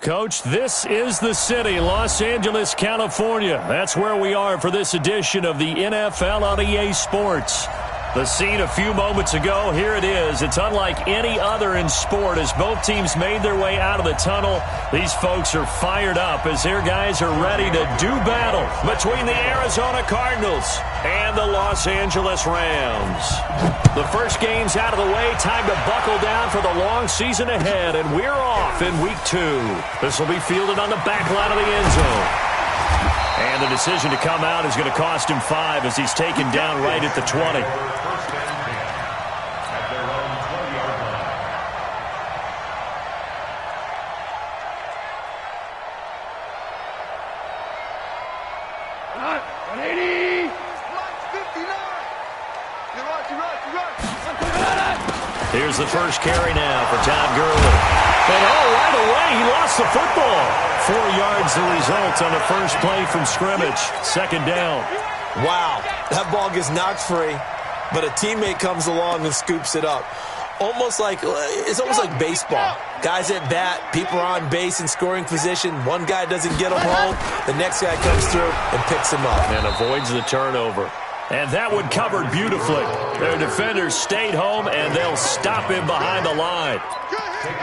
Coach. This is the city, Los Angeles, California. That's where we are for this edition of the NFL on EA Sports. The scene a few moments ago, here it is. It's unlike any other in sport as both teams made their way out of the tunnel. These folks are fired up as their guys are ready to do battle between the Arizona Cardinals and the Los Angeles Rams. The first game's out of the way. Time to buckle down for the long season ahead, and we're off in week 2. This will be fielded on the back line of the end zone. And the decision to come out is going to cost him 5 as he's taken down right at the 20. Here's the first carry now for Todd Gurley. And right away, he lost the football. 4 yards the result on the first play from scrimmage. Second down. Wow, that ball gets knocked free, but a teammate comes along and scoops it up. It's almost like baseball. Guys at bat, people are on base in scoring position. One guy doesn't get him home. The next guy comes through and picks him up. And avoids the turnover. And that one covered beautifully. Their defenders stayed home, and they'll stop him behind the line.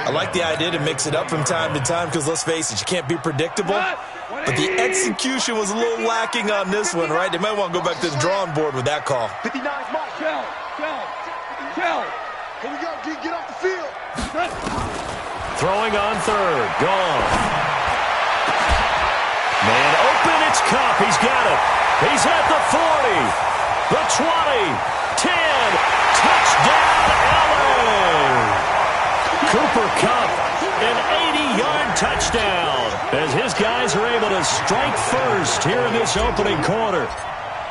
I like the idea to mix it up from time to time because, let's face it, you can't be predictable. But the execution was a little lacking on this one, right? They might want to go back to the drawing board with that call. 59 is Mike. Here we go, D. Get off the field. Throwing on third. Gone. Man open. It's Cup. He's got it. He's at the 40. The 20, 10, touchdown, LA! Cooper Kupp, an 80-yard touchdown, as his guys are able to strike first here in this opening quarter.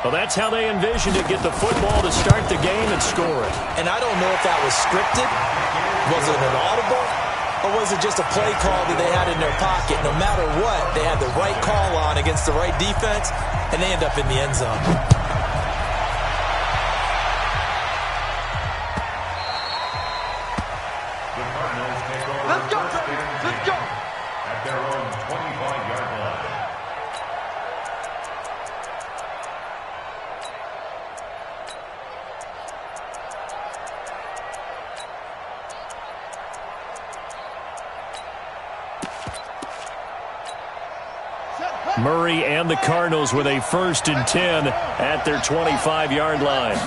Well, that's how they envisioned it, get the football to start the game and score it. And I don't know if that was scripted. Was it an audible? Or was it just a play call that they had in their pocket? No matter what, they had the right call on against the right defense, and they end up in the end zone. Let's go. At their own 25-yard line. Murray and the Cardinals with a 1st and 10 at their 25-yard line.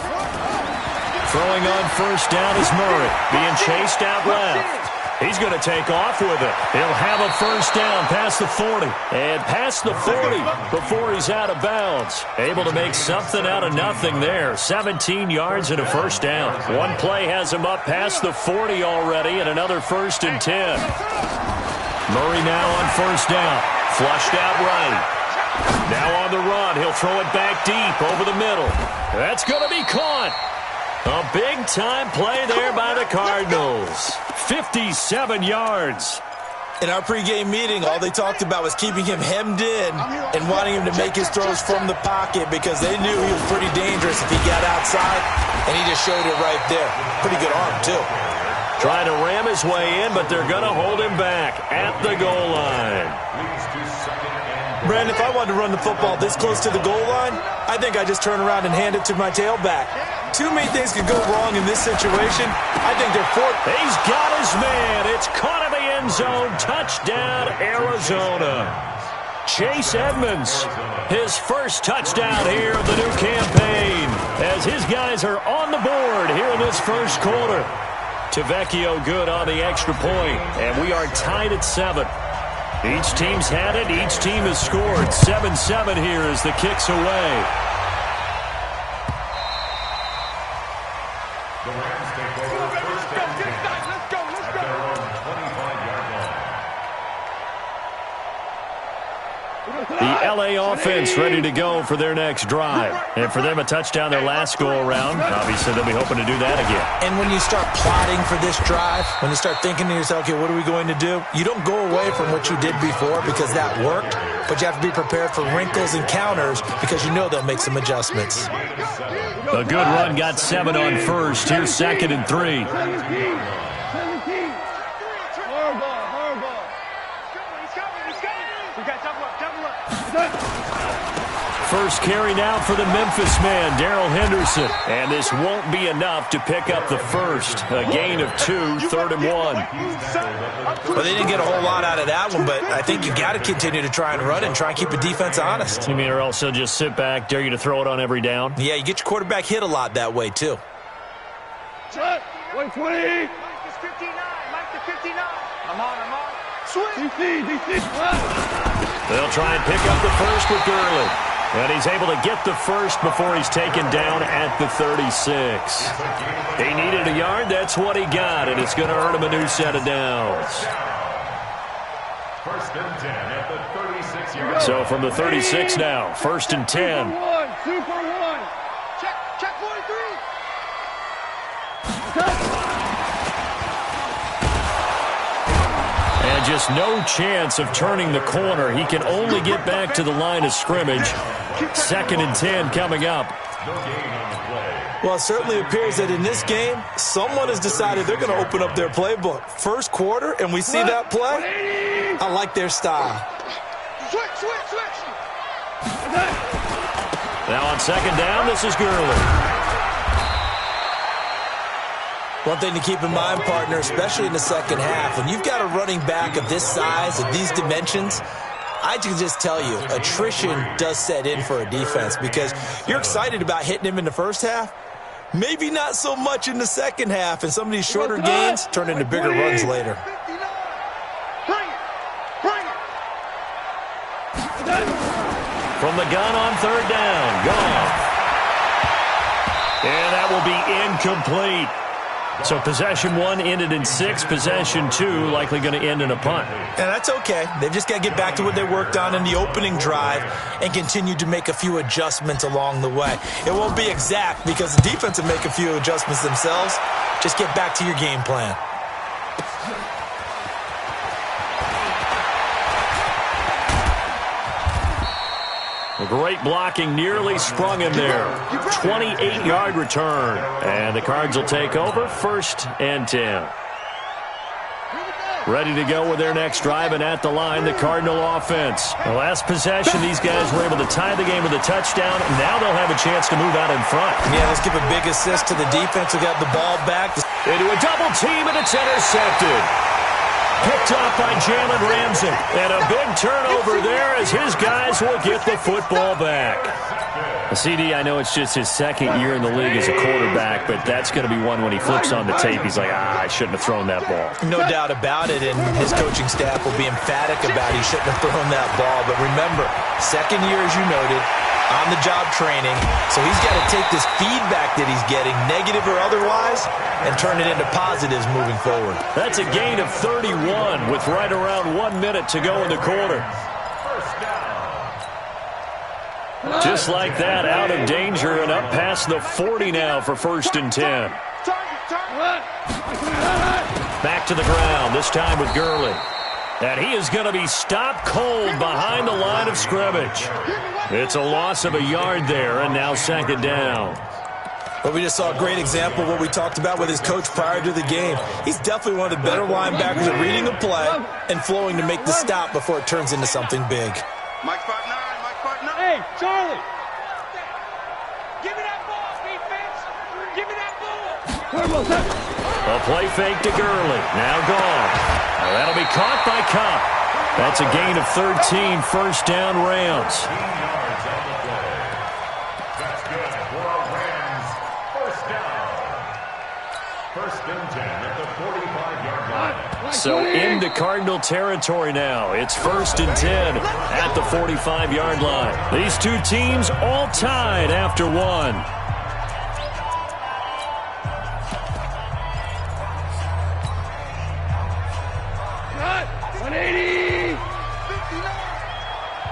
Throwing on first down is Murray, being chased out left. He's going to take off with it. He'll have a first down past the 40. And past the 40 before he's out of bounds. Able to make something out of nothing there. 17 yards and a first down. One play has him up past the 40 already and another 1st and 10. Murray now on first down. Flushed out right. Now on the run. He'll throw it back deep over the middle. That's going to be caught. A big-time play there by the Cardinals. 57 yards. In our pregame meeting, all they talked about was keeping him hemmed in and wanting him to make his throws from the pocket because they knew he was pretty dangerous if he got outside, and he just showed it right there. Pretty good arm, too. Trying to ram his way in, but they're going to hold him back at the goal line. Brandon, if I wanted to run the football this close to the goal line, I think I just turn around and hand it to my tailback. Too many things could go wrong in this situation. I think they're He's got his man. It's caught in the end zone. Touchdown, Arizona. Chase Edmonds, his first touchdown here of the new campaign, as his guys are on the board here in this first quarter. Tavecchio good on the extra point, and we are tied at 7. Each team's had it. Each team has scored. 7-7 here as the kick's away. The Rams take over first and 10 at their own 25-yard line. The L.A. offense ready to go for their next drive. And for them, a touchdown their last go-around. Obviously, they'll be hoping to do that again. And when you start plotting for this drive, when you start thinking to yourself, okay, what are we going to do? You don't go away from what you did before because that worked, but you have to be prepared for wrinkles and counters because you know they'll make some adjustments. A good run got 7 on first. Here's 2nd and 3. first carry now for the Memphis man, Darrell Henderson. And this won't be enough to pick up the first. A gain of 2, 3rd and 1. Well, they didn't get a whole lot out of that one, but I think you got to continue to try and run and try and keep the defense honest. You mean or else they'll just sit back, dare you to throw it on every down? Yeah, you get your quarterback hit a lot that way, too. 120. Mike is 59. Mike to 59. I'm on. Swing. They'll try and pick up the first with Gurley. And he's able to get the first before he's taken down at the 36. He needed a yard. That's what he got, and it's going to earn him a new set of downs. First and 10 at the 36-yard. So from the 36 now, 1st and 10. Super one. Check 43. And just no chance of turning the corner. He can only get back to the line of scrimmage. 2nd and 10 coming up. No gain on the play. Well, it certainly appears that in this game, someone has decided they're going to open up their playbook. First quarter, and we see that play. I like their style. Switch. Now on 2nd down, this is Gurley. One thing to keep in mind, partner, especially in the second half, when you've got a running back of this size, of these dimensions, I can just tell you, attrition does set in for a defense because you're excited about hitting him in the first half. Maybe not so much in the second half, and some of these shorter gains turn into bigger runs later. Bring it. From the gun on 3rd down. Gone. And that will be incomplete. So possession 1 ended in 6. Possession 2 likely going to end in a punt. And that's okay. They've just got to get back to what they worked on in the opening drive and continue to make a few adjustments along the way. It won't be exact because the defense will make a few adjustments themselves. Just get back to your game plan. Great blocking, nearly sprung him there. 28-yard return. And the Cards will take over, 1st and 10. Ready to go with their next drive, and at the line, the Cardinal offense. The last possession, these guys were able to tie the game with a touchdown, and now they'll have a chance to move out in front. Yeah, let's give a big assist to the defense who got the ball back. Into a double team, and it's intercepted. Picked off by Jalen Ramsey. And a big turnover there as his guys will get the football back. CD, I know it's just his 2nd year in the league as a quarterback, but that's going to be one when he flips on the tape. He's like, I shouldn't have thrown that ball. No doubt about it, and his coaching staff will be emphatic about he shouldn't have thrown that ball. But remember, 2nd year, as you noted, on-the-job training. So he's got to take this feedback that he's getting, negative or otherwise, and turn it into positives moving forward. That's a gain of 31 with right around 1 minute to go in the quarter. Just like that, out of danger and up past the 40 now for 1st and 10. Back to the ground, this time with Gurley. And he is going to be stopped cold behind the line of scrimmage. It's a loss of a yard there, and now 2nd down. But we just saw a great example of what we talked about with his coach prior to the game. He's definitely one of the better linebackers at reading the play and flowing to make the stop before it turns into something big. Mike 5'9", Mike 5'9". Hey, Charlie. Give me that ball, defense. Give me that ball. A play fake to Gurley. Now gone. Now that'll be caught by Cup. That's a gain of 13, 1st down Rams. 15 yards on the play. That's good for our Rams. 1st down. 1st and 10 at the 45-yard line. So into Cardinal territory now. It's 1st and 10 at the 45-yard line. These two teams all tied after 1.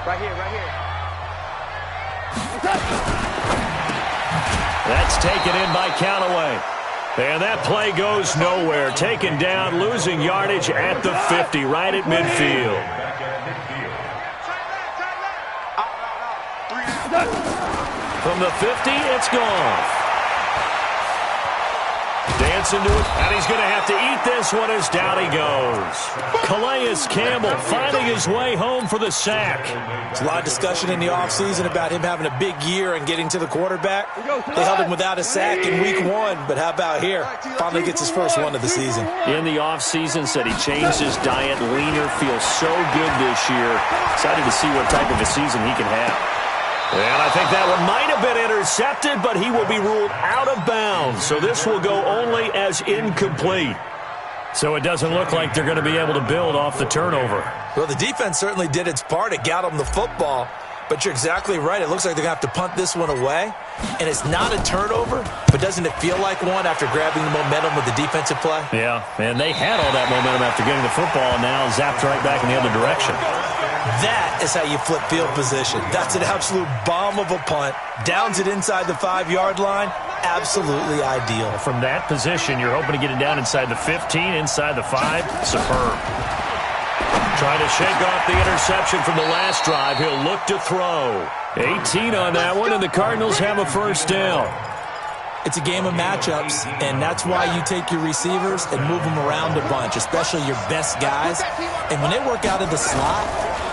Right here. That's taken in by Callaway. And that play goes nowhere. Taken down, losing yardage at the 50, right at midfield. From the 50, it's gone. gets into it, and he's going to have to eat this one as down he goes. Calais Campbell finding his way home for the sack. There's a lot of discussion in the offseason about him having a big year and getting to the quarterback. They held him without a sack in week 1, but how about here? Finally gets his first one of the season. In the offseason, said he changed his diet, leaner, feels so good this year. Excited to see what type of a season he can have. And I think that one might have been intercepted, but he will be ruled out of bounds. So this will go only as incomplete. So it doesn't look like they're going to be able to build off the turnover. Well, the defense certainly did its part. It got them the football. But you're exactly right. It looks like they're going to have to punt this one away. And it's not a turnover, but doesn't it feel like one after grabbing the momentum with the defensive play? Yeah, and they had all that momentum after getting the football, and now zapped right back in the other direction. That is how you flip field position. That's an absolute bomb of a punt. Downs it inside the 5-yard line. Absolutely ideal. From that position, you're hoping to get it down inside the 15, inside the 5. Superb. Trying to shake off the interception from the last drive. He'll look to throw. 18 on that one, and the Cardinals have a first down. It's a game of matchups, and that's why you take your receivers and move them around a bunch, especially your best guys. And when they work out of the slot,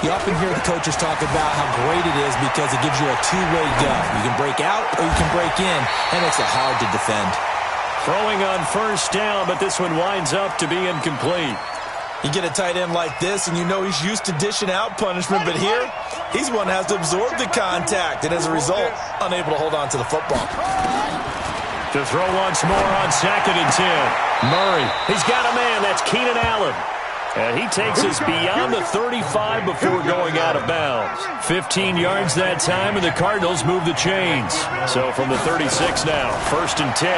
you often hear the coaches talk about how great it is because it gives you a two-way go. You can break out or you can break in. That makes it hard to defend. Throwing on first down, but this one winds up to be incomplete. You get a tight end like this, and you know he's used to dishing out punishment, but here, he's one that has to absorb the contact, and as a result, unable to hold on to the football. To throw once more on 2nd and 10. Murray, he's got a man. That's Keenan Allen. And he takes us beyond the 35 before going out of bounds. 15 yards that time, and the Cardinals move the chains. So from the 36 now, 1st and 10.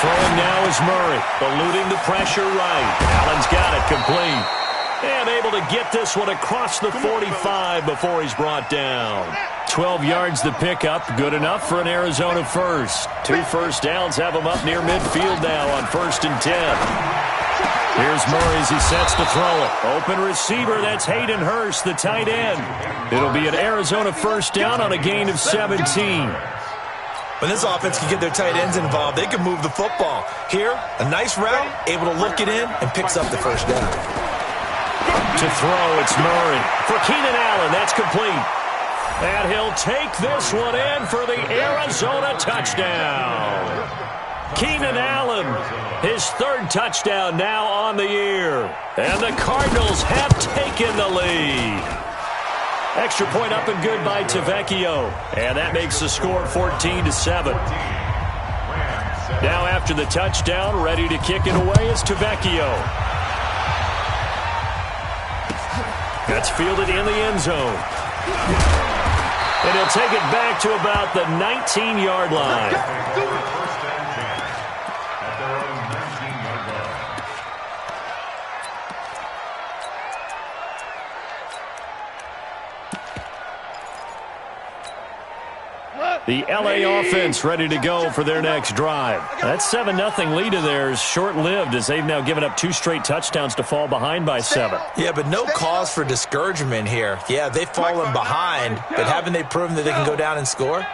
Throwing now is Murray, eluding the pressure right. Allen's got it complete. And able to get this one across the 45 before he's brought down. 12 yards the pickup, good enough for an Arizona first. 2 first downs have him up near midfield now on 1st and 10. Here's Murray as he sets to throw it. Open receiver, that's Hayden Hurst, the tight end. It'll be an Arizona first down on a gain of 17. When this offense can get their tight ends involved, they can move the football. Here, a nice route, able to look it in, and picks up the first down. To throw, it's Murray. For Keenan Allen, that's complete. And he'll take this one in for the Arizona touchdown. Keenan Allen, his 3rd touchdown now on the year. And the Cardinals have taken the lead. Extra point up and good by Tavecchio. And that makes the score 14-7. Now after the touchdown, ready to kick it away is Tavecchio. That's fielded in the end zone. And he'll take it back to about the 19-yard line. The LA offense ready to go for their next drive. That 7-0 lead of theirs short-lived as they've now given up 2 straight touchdowns to fall behind by 7. Yeah, but no cause for discouragement here. Yeah, they've fallen behind, but haven't they proven that they can go down and score?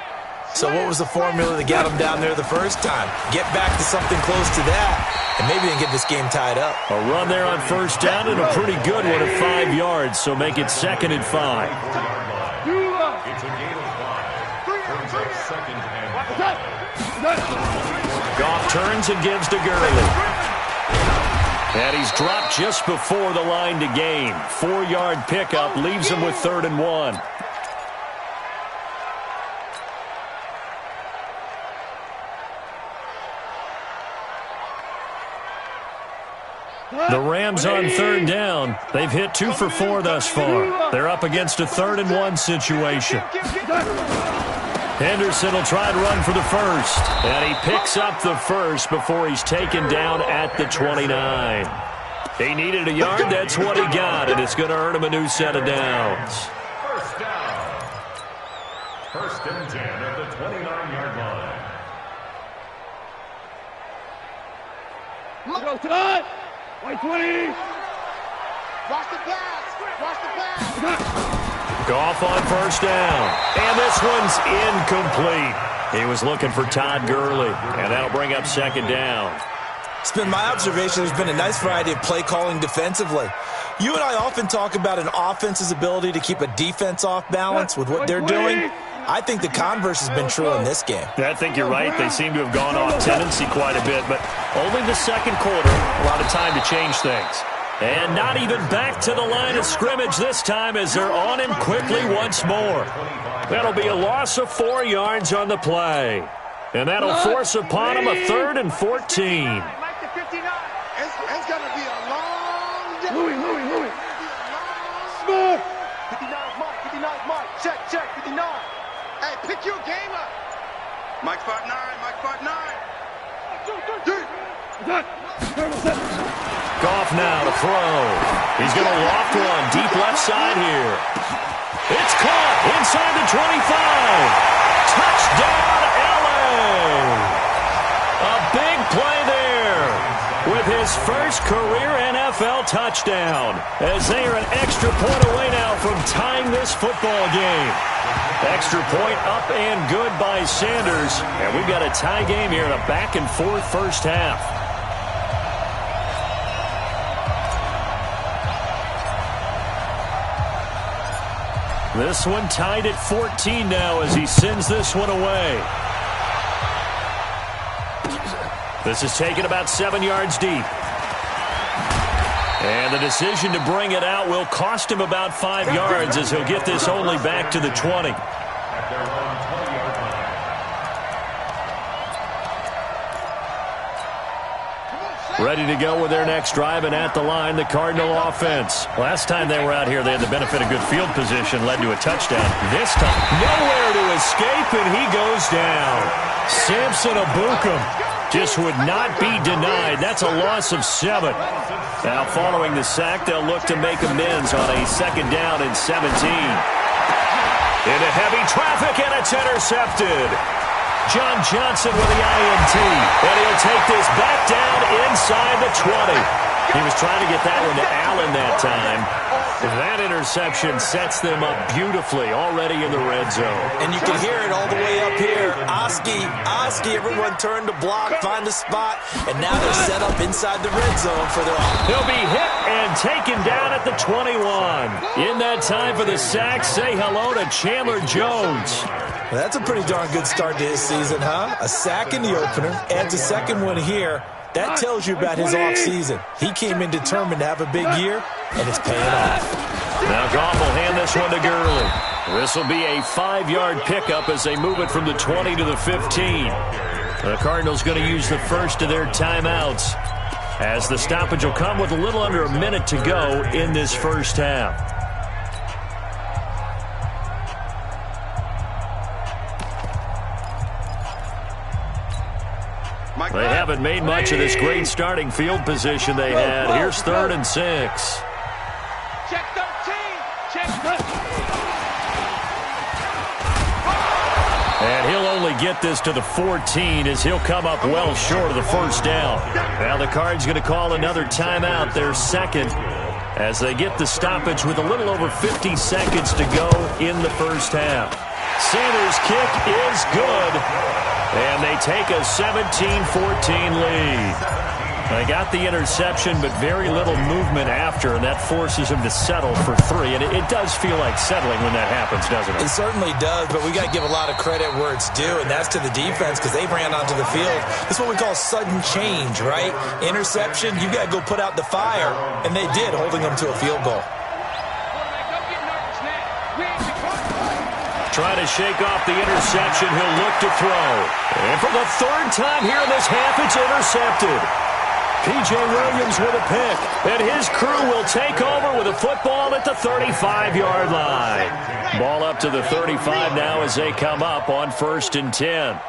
So what was the formula that got them down there the first time? Get back to something close to that, and maybe they can get this game tied up. A run there on first down and a pretty good one at 5 yards, so make it 2nd and 5. It's a gain of 5. Brings up 2nd and 5. Goff turns and gives to Gurley. And he's dropped just before the line to gain. 4-yard pickup leaves him with 3rd and 1. The Rams on 3rd down. They've hit 2 for 4 thus far. They're up against a 3rd and 1 situation. Henderson will try to run for the first. And he picks up the first before he's taken down at the 29. He needed a yard. That's what he got. And it's going to earn him a new set of downs. First down. 1st and 10 at the 29-yard line. Go to White 20. Watch the pass. Watch the pass. Goff on first down. And this one's incomplete. He was looking for Todd Gurley, and that'll bring up second down. It's been my observation there's been a nice variety of play calling defensively. You and I often talk about an offense's ability to keep a defense off balance with what they're doing. I think the converse has been true in this game. I think you're right. They seem to have gone off tendency quite a bit, but only the second quarter, a lot of time to change things. And not even back to the line of scrimmage this time as they're on him quickly once more. That'll be a loss of 4 yards on the play. And that'll force upon him a 3rd and 14. It's going to be a long day. Louis. Smith. 59's Mike. 59's Mike. Check. 59. Hey, pick your game up. Mike 5'9". Goff now to throw. He's going to loft one deep left side here. It's caught inside the 25. Touchdown, LA. A big play there with his first career NFL touchdown, as they are an extra point away now from tying this football game. Extra point up and good by Sanders, and we've got a tie game here in a back-and-forth first half. This one tied at 14 now as he sends this one away. This is taken about 7 yards deep. And the decision to bring it out will cost him about 5 yards as he'll get this only back to the 20. Ready to go with their next drive, and at the line, the Cardinal offense. Last time they were out here, they had the benefit of good field position, led to a touchdown. This time, nowhere to escape, and he goes down. Samson Abukum just would not be denied. That's a loss of 7. Now, following the sack, they'll look to make amends on a 2nd down and 17. Into heavy traffic, and it's intercepted. John Johnson with the INT, and he'll take this back down inside the 20. He was trying to get that one to Allen that time. That interception sets them up beautifully already in the red zone. And you can hear it all the way up here. Oski, everyone turned to block, find a spot, and now they're set up inside the red zone for their offense. He'll be hit and taken down at the 21. In that time for the sack, say hello to Chandler Jones. Well, that's a pretty darn good start to his season, huh? A sack in the opener, adds a second one here. That tells you about his offseason. He came in determined to have a big year, and it's paying off. Now Goff will hand this one to Gurley. This will be a 5-yard pickup as they move it from the 20 to the 15. The Cardinals going to use the first of their timeouts, as the stoppage will come with a little under a minute to go in this first half. They haven't made much of this great starting field position they had. Here's 3rd and 6. Check 13. Check. And he'll only get this to the 14 as he'll come up well short of the first down. Now the Cards going to call another timeout, their second, as they get the stoppage with a little over 50 seconds to go in the first half. Sanders' kick is good. And they take a 17-14 lead. They got the interception, but very little movement after, and that forces him to settle for 3. And it does feel like settling when that happens, doesn't it? It certainly does, but we got to give a lot of credit where it's due, and that's to the defense because they ran onto the field. This is what we call sudden change, right? Interception, you got to go put out the fire, and they did, holding them to a field goal. Trying to shake off the interception. He'll look to throw. And for the 3rd time here in this half, it's intercepted. P.J. Williams with a pick. And his crew will take over with a football at the 35-yard line. Ball up to the 35 now as they come up on 1st and 10.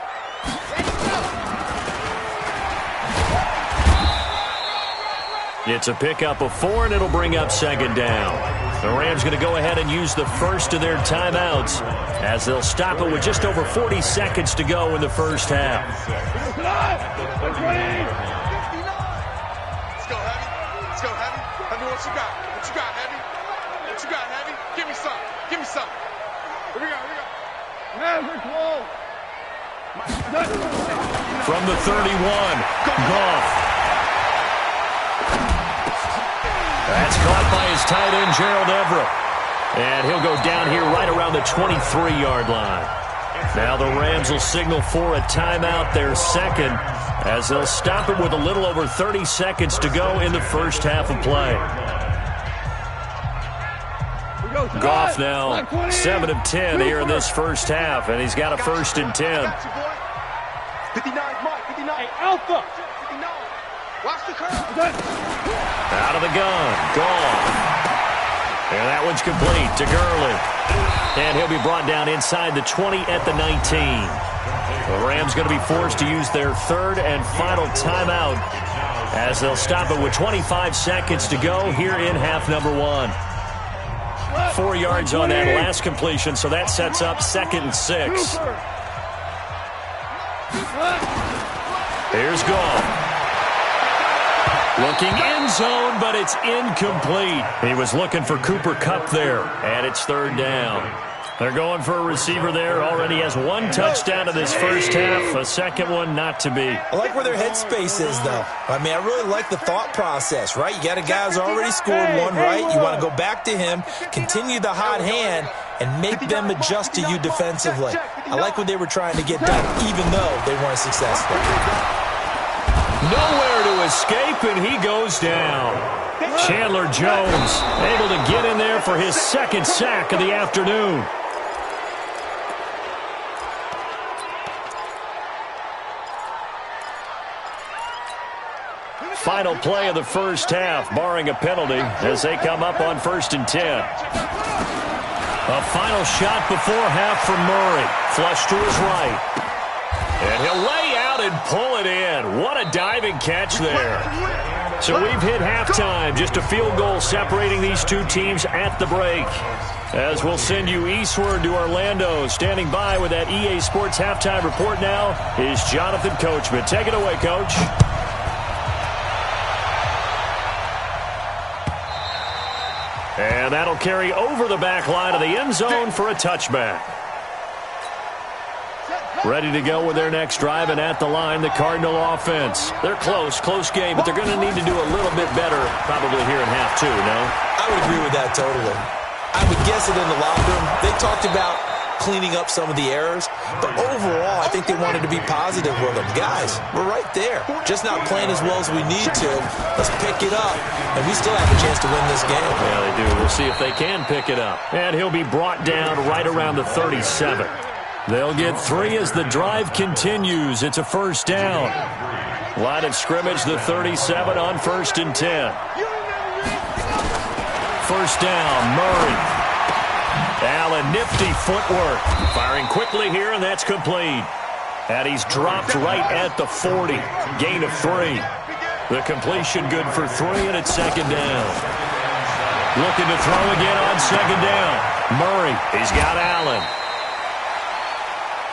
It's a pickup of 4, and it'll bring up 2nd down. The Rams going to go ahead and use the first of their timeouts as they'll stop it with just over 40 seconds to go in the first half. Let's go, Heavy. Let's go, Heavy. Heavy, what you got? What you got, Heavy? What you got, Heavy? Give me some. Here we go. Never close. From the 31, Goff. That's caught by his tight end, Gerald Everett. And he'll go down here right around the 23-yard line. Now the Rams will signal for a timeout, their second, as they'll stop it with a little over 30 seconds to go in the first half of play. Goff now 7 of 10 here in this first half, and he's got a 1st and 10. 59, Mike, 59. Hey, Alpha. 59. Watch the curve. Out of the gun, Goff. And that one's complete to Gurley. And he'll be brought down inside the 20 at the 19. The Rams going to be forced to use their 3rd and final timeout as they'll stop it with 25 seconds to go here in half number 1. 4 yards on that last completion, so that sets up 2nd and 6. Here's Goff. Looking end zone, but it's incomplete. He was looking for Cooper Kupp there, and it's 3rd down. They're going for a receiver there. Already has 1 touchdown in this first half. A second one not to be. I like where their headspace is, though. I mean, I really like the thought process, right? You got a guy who's already scored 1, right? You want to go back to him, continue the hot hand, and make them adjust to you defensively. I like what they were trying to get done, even though they weren't successful. Nowhere to escape, and he goes down. Chandler Jones able to get in there for his 2nd sack of the afternoon. Final play of the first half, barring a penalty, as they come up on 1st and 10. A final shot before half from Murray. Flush to his right. And he'll lay out and pull it in. What a diving catch there. So we've hit halftime. Just a field goal separating these two teams at the break. As we'll send you eastward to Orlando. Standing by with that EA Sports halftime report now is Jonathan Coachman. Take it away, Coach. And that'll carry over the back line of the end zone for a touchback. Ready to go with their next drive, and at the line, the Cardinal offense. They're close game, but they're going to need to do a little bit better probably here in half 2, no? I would agree with that totally. I would guess it in the locker room. They talked about cleaning up some of the errors, but overall, I think they wanted to be positive with them. Guys, we're right there. Just not playing as well as we need to. Let's pick it up, and we still have a chance to win this game. Yeah, they do. We'll see if they can pick it up. And he'll be brought down right around the 37. They'll get 3 as the drive continues. It's a 1st down. Line of scrimmage, the 37 on 1st and 10. 1st down, Murray. Allen, nifty footwork. Firing quickly here, and that's complete. And he's dropped right at the 40. Gain of 3. The completion good for 3, and it's 2nd down. Looking to throw again on 2nd down. Murray, he's got Allen.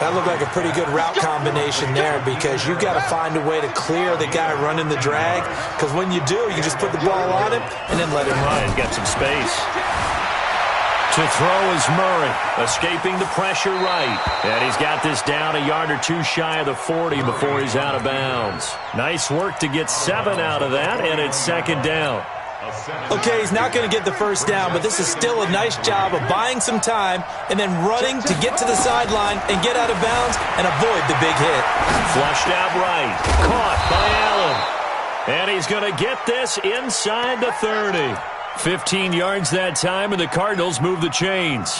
That looked like a pretty good route combination there, because you've got to find a way to clear the guy running the drag, because when you do, you just put the ball on him and then let him run. He's got some space. To throw is Murray, escaping the pressure right. And he's got this down a yard or 2 shy of the 40 before he's out of bounds. Nice work to get 7 out of that, and it's 2nd down. Okay, he's not going to get the 1st down, but this is still a nice job of buying some time and then running to get to the sideline and get out of bounds and avoid the big hit. Flushed out right. Caught by Allen. And he's going to get this inside the 30. 15 yards that time, and the Cardinals move the chains.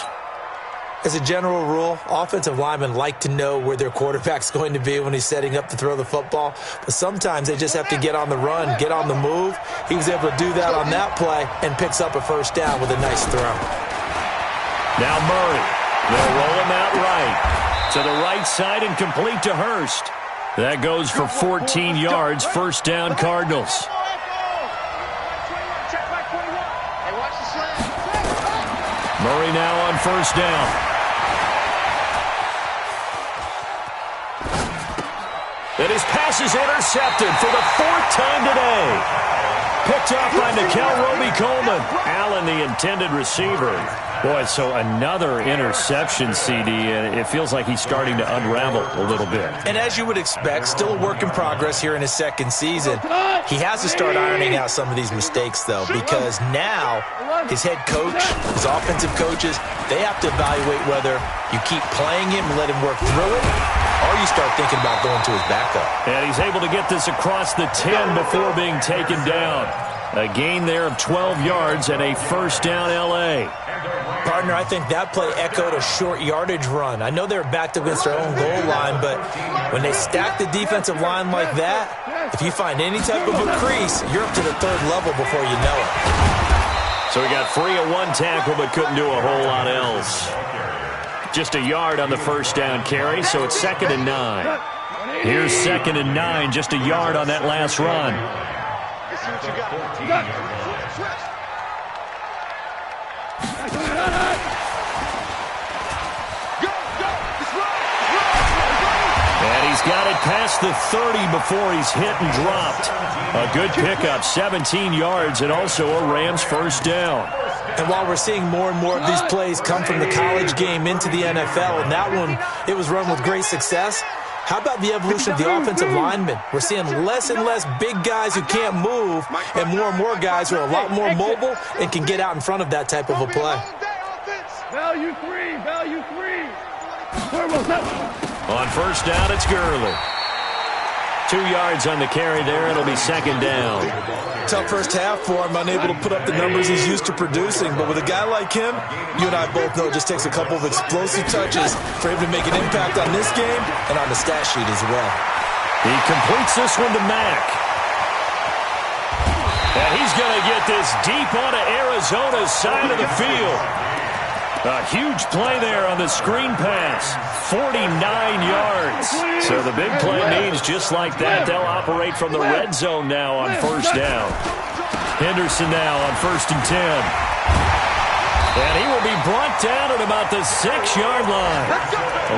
As a general rule, offensive linemen like to know where their quarterback's going to be when he's setting up to throw the football. But sometimes they just have to get on the run, get on the move. He was able to do that on that play and picks up a 1st down with a nice throw. Now Murray. They'll roll him out right. To the right side and complete to Hurst. That goes for 14 yards. 1st down, Cardinals. Murray now on 1st down. And his pass is intercepted for the 4th time today. picked off by Roby-Coleman. Allen, the intended receiver. Boy, so another interception, CD, and it feels like he's starting to unravel a little bit. And as you would expect, still a work in progress here in his second season. He has to start ironing out some of these mistakes, though, because now his head coach, his offensive coaches, they have to evaluate whether you keep playing him and let him work through it, or you start thinking about going to his backup. And he's able to get this across the 10 before being taken down. A gain there of 12 yards and a first down L.A. Partner, I think that play echoed a short yardage run. I know they're backed up against their own goal line, but when they stack the defensive line like that, if you find any type of a crease, you're up to the third level before you know it. So he got free of one tackle but couldn't do a whole lot else. Just a yard on the first down carry, so it's 2nd and 9. Here's 2nd and 9, just a yard on that last run. And he's got it past the 30 before he's hit and dropped. A good pickup, 17 yards, and also a Rams first down. And while we're seeing more and more of these plays come from the college game into the NFL, and that one, it was run with great success, how about the evolution of the offensive linemen? We're seeing less and less big guys who can't move and more guys who are a lot more mobile and can get out in front of that type of a play. Value three. On first down, it's Gurley. 2 yards on the carry there. It'll be 2nd down. Tough first half for him, unable to put up the numbers he's used to producing. But with a guy like him, you and I both know it just takes a couple of explosive touches for him to make an impact on this game and on the stat sheet as well. He completes this one to Mack. And he's going to get this deep onto Arizona's side of the field. A huge play there on the screen pass. 49 yards. So the big play means just like that, they'll operate from the red zone now on first down. Henderson now on 1st and 10. And he will be brought down at about the 6-yard line.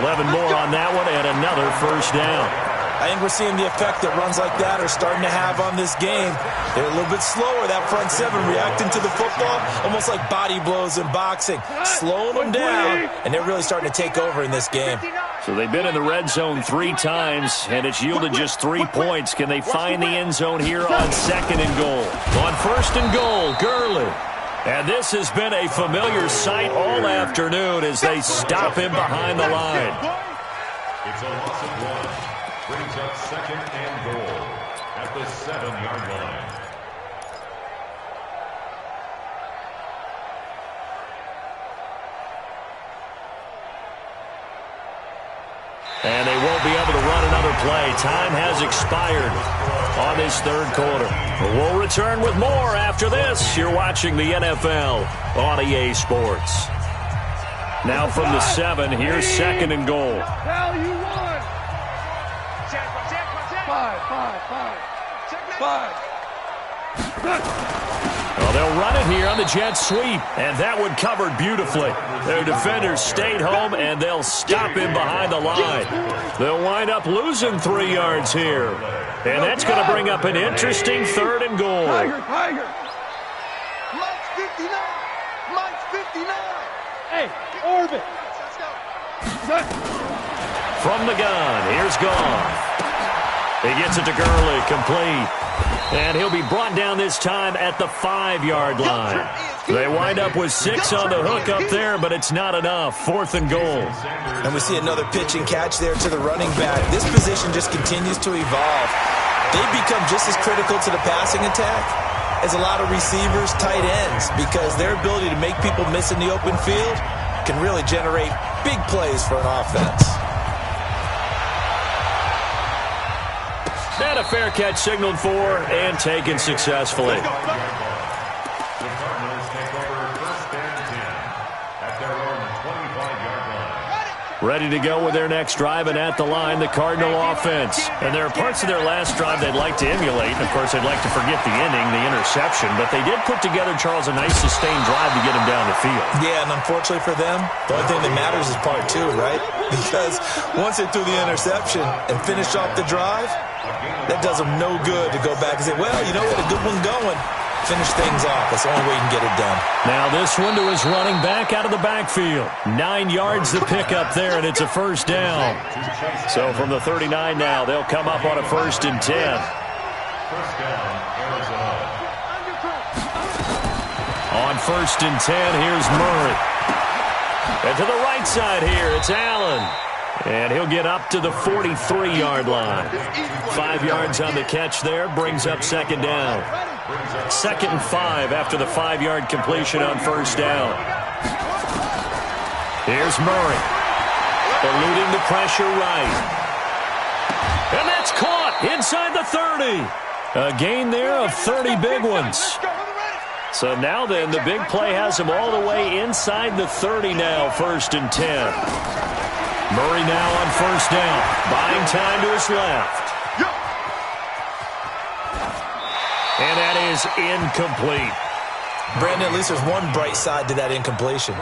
11 more on that one and another first down. I think we're seeing the effect that runs like that are starting to have on this game. They're a little bit slower, that front seven, reacting to the football, almost like body blows in boxing, slowing them down, and they're really starting to take over in this game. So they've been in the red zone 3 times, and it's yielded just 3 points. Can they find the end zone here on 2nd and goal? On 1st and goal, Gurley. And this has been a familiar sight all afternoon as they stop him behind the line. It's a loss of 1. Brings up 2nd and goal at the 7-yard line. And they won't be able to run another play. Time has expired on this 3rd quarter. We'll return with more after this. You're watching the NFL on EA Sports. Now from the 7, here's 2nd and goal. Well, they'll run it here on the jet sweep, and that one covered beautifully. Their defenders stayed home, and they'll stop him behind the line. They'll wind up losing 3 yards here, and that's going to bring up an interesting 3rd and goal. Mike's 59. Mike's 59. Hey, orbit. From the gun, here's Goff. He gets it to Gurley, complete. And he'll be brought down this time at the 5-yard line. They wind up with 6 on the hook up there, but it's not enough. 4th and goal. And we see another pitch and catch there to the running back. This position just continues to evolve. They've become just as critical to the passing attack as a lot of receivers, tight ends, because their ability to make people miss in the open field can really generate big plays for an offense. And a fair catch signaled for and taken successfully. The Cardinals take over 1st and 10 at their own 25-yard line. Ready to go with their next drive, and at the line, the Cardinal offense. And there are parts of their last drive they'd like to emulate. And, of course, they'd like to forget the ending, the interception. But they did put together, Charles, a nice sustained drive to get him down the field. Yeah, and unfortunately for them, the only thing that matters is part two, right? Because once they threw the interception and finished off the drive, that does them no good to go back and say, well, you know what, a good one going. Finish things off. That's the only way you can get it done. Now this one to his running back out of the backfield. 9 yards to pick up there, and it's a first down. So from the 39 now, they'll come up on a 1st and 10. First down, Arizona. On 1st and 10, here's Murray. And to the right side here, it's Allen. And he'll get up to the 43-yard line. 5 yards on the catch there, brings up 2nd down. 2nd and 5 after the 5-yard completion on 1st down. Here's Murray. Eluding the pressure right. And that's caught inside the 30. A gain there of 30 big ones. So now then, the big play has him all the way inside the 30 now, 1st and 10. Murray now on 1st down, buying time to his left. And that is incomplete. Brandon, at least there's one bright side to that incompletion.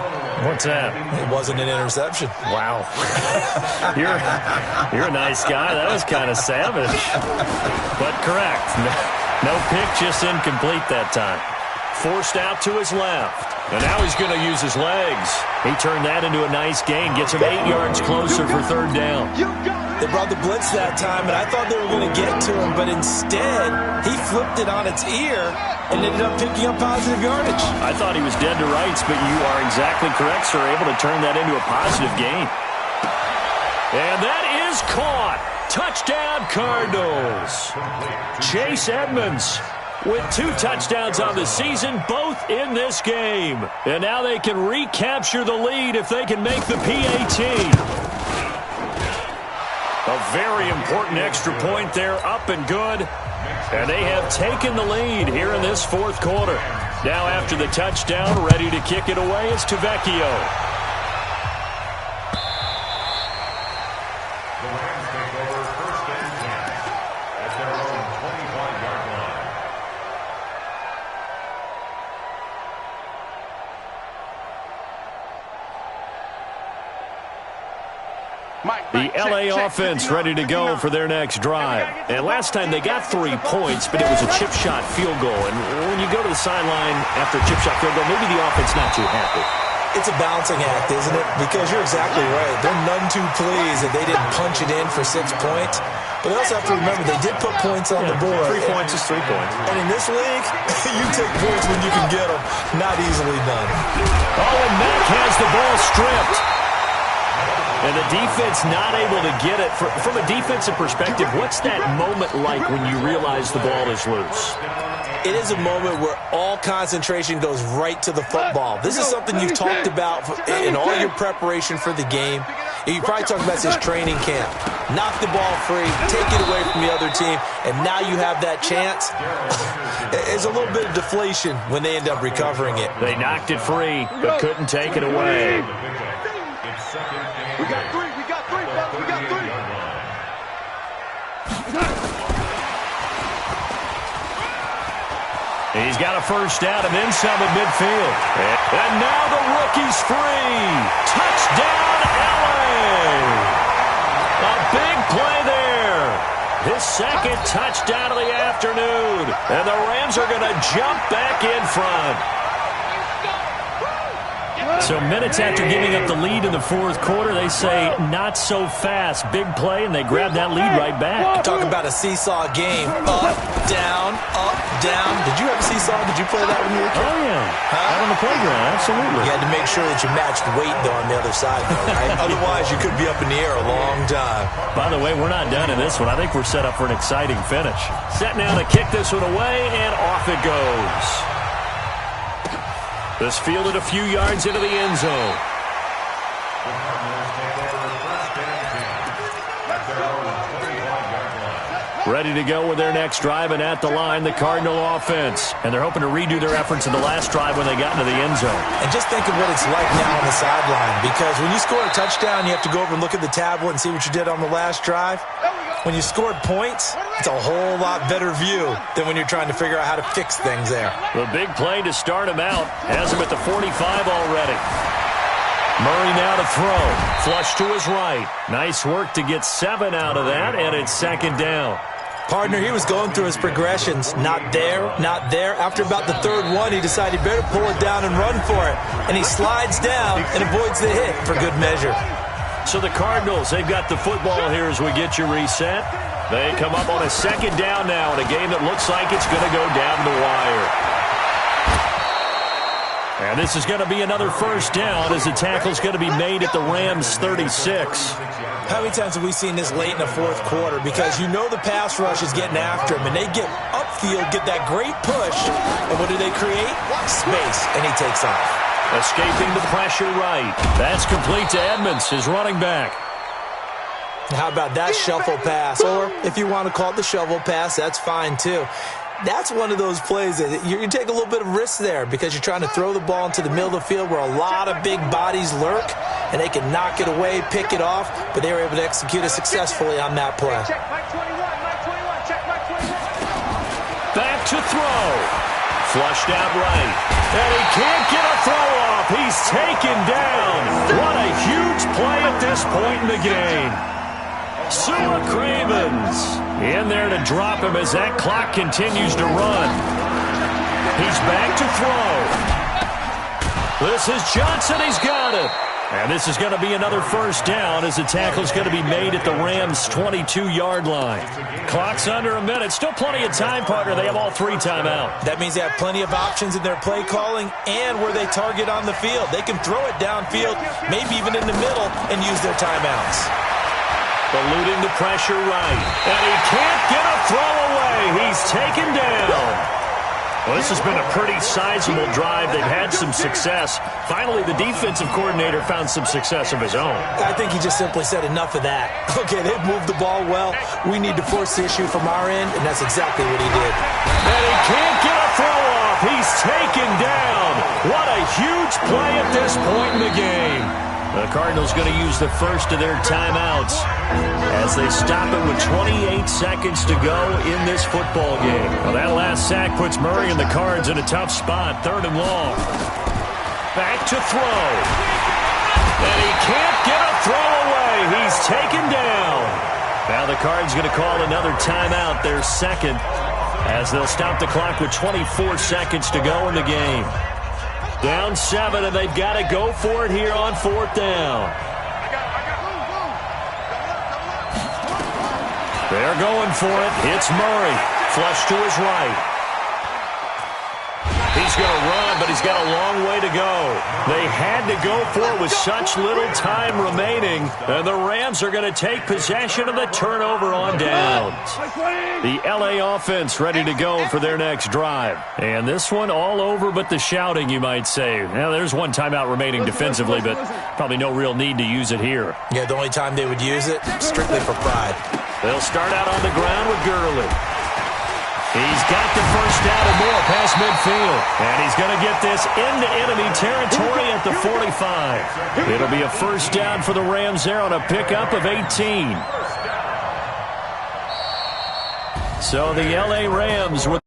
What's that? It wasn't an interception. Wow. You're a nice guy. That was kind of savage. But correct. No pick, just incomplete that time. Forced out to his left. And now he's going to use his legs. He turned that into a nice gain. Gets him 8 yards closer for 3rd down. They brought the blitz that time, and I thought they were going to get to him, but instead, he flipped it on its ear and ended up picking up positive yardage. I thought he was dead to rights, but you are exactly correct, sir. Able to turn that into a positive gain. And that is caught. Touchdown, Cardinals. Chase Edmonds with 2 touchdowns on the season, both in this game. And now they can recapture the lead if they can make the PAT. A very important extra point there, up and good. And they have taken the lead here in this 4th quarter. Now after the touchdown, ready to kick it away is Tavecchio. The Rams take over 1st and 10 at their own 25-yard line. The LA offense ready to go for their next drive. And last time they got 3 points, but it was a chip shot field goal. And when you go to the sideline after a chip shot field goal, maybe the offense not too happy. It's a balancing act, isn't it? Because you're exactly right. They're none too pleased that they didn't punch it in for 6 points. But they also have to remember they did put points on the board. 3 points is 3 points. And in this league, you take points when you can get them. Not easily done. Oh, and Mack has the ball stripped. And the defense not able to get it. From a defensive perspective, what's that moment like when you realize the ball is loose? It is a moment where all concentration goes right to the football. This is something you've talked about in all your preparation for the game. You probably talked about this training camp. Knock the ball free, take it away from the other team, and now you have that chance. There's a little bit of deflation when they end up recovering it. They knocked it free, but couldn't take it away. We got 3, fellas, we got 3. He's got a first down and then some at midfield. And now the rookie's free. Touchdown, LA. A big play there. His 2nd touchdown of the afternoon. And the Rams are going to jump back in front. So minutes after giving up the lead in the 4th quarter, they say not so fast. Big play, and they grab that lead right back. Talk about a seesaw game. Up, down, up, down. Did you have a seesaw? Did you play that when you were a kid? Oh, yeah. Out on the playground, absolutely. You had to make sure that you matched weight, though, on the other side, though, right? Otherwise, you could be up in the air a long time. By the way, we're not done in this one. I think we're set up for an exciting finish. Set now to kick this one away, and off it goes. This fielded a few yards into the end zone. The Cardinals take over 1st and 10 at their own 25-yard line. ready to go with their next drive, and at the line, the Cardinal offense. And they're hoping to redo their efforts in the last drive when they got into the end zone. And just think of what it's like now on the sideline, because when you score a touchdown, you have to go over and look at the tablet and see what you did on the last drive. When you scored points, it's a whole lot better view than when you're trying to figure out how to fix things there. The big play to start him out has him at the 45 already. Murray now to throw. Flush to his right. Nice work to get 7 out of that, and it's second down. Partner, he was going through his progressions. Not there, not there. After about the third one, he decided he better pull it down and run for it. And he slides down and avoids the hit for good measure. So the Cardinals, they've got the football here as we get you reset. They come up on a second down now in a game that looks like it's going to go down the wire. And this is going to be another first down as the tackle's going to be made at the Rams' 36. How many times have we seen this late in the fourth quarter? Because you know the pass rush is getting after him, and they get upfield, get that great push, and what do they create? Space, and he takes off. Escaping the pressure right. That's complete to Edmonds, his running back. How about that shuffle pass? Or if you want to call it the shovel pass, that's fine too. That's one of those plays that you take a little bit of risk there because you're trying to throw the ball into the middle of the field where a lot of big bodies lurk, and they can knock it away, pick it off, but they were able to execute it successfully on that play. Back to throw. Flushed out right. And he can't get a throw off. He's taken down. What a huge play at this point in the game. Sua Cravens in there to drop him as that clock continues to run. He's back to throw. This is Johnson. He's got it. And this is going to be another first down as the tackle's going to be made at the Rams' 22-yard line. Clock's under a minute. Still plenty of time, partner. They have all 3 timeouts. That means they have plenty of options in their play calling and where they target on the field. They can throw it downfield, maybe even in the middle, and use their timeouts. Eluding the pressure right. And he can't get a throw away. He's taken down. Well, this has been a pretty sizable drive. They've had some success. Finally, the defensive coordinator found some success of his own. I think he just simply said enough of that. Okay, they've moved the ball well. We need to force the issue from our end, and that's exactly what he did. And he can't get a throw off. He's taken down. What a huge play at this point in the game. The Cardinals going to use the first of their timeouts as they stop it with 28 seconds to go in this football game. Well, that last sack puts Murray and the Cards in a tough spot, 3rd and long. Back to throw. And he can't get a throw away. He's taken down. Now the Cards going to call another timeout, their second, as they'll stop the clock with 24 seconds to go in the game. Down 7, and they've got to go for it here on 4th down. They're going for it. It's Murray. Flush to his right. He's going to run, but he's got a long way to go. They had to go for it with such little time remaining, and the Rams are going to take possession of the turnover on downs. The LA offense ready to go for their next drive. And this one all over but the shouting, you might say. Now, there's one timeout remaining defensively, but probably no real need to use it here. Yeah, the only time they would use it, strictly for pride. They'll start out on the ground with Gurley. He's got the first down and more past midfield. And he's going to get this into enemy territory at the 45. It'll be a first down for the Rams there on a pickup of 18. So the LA Rams with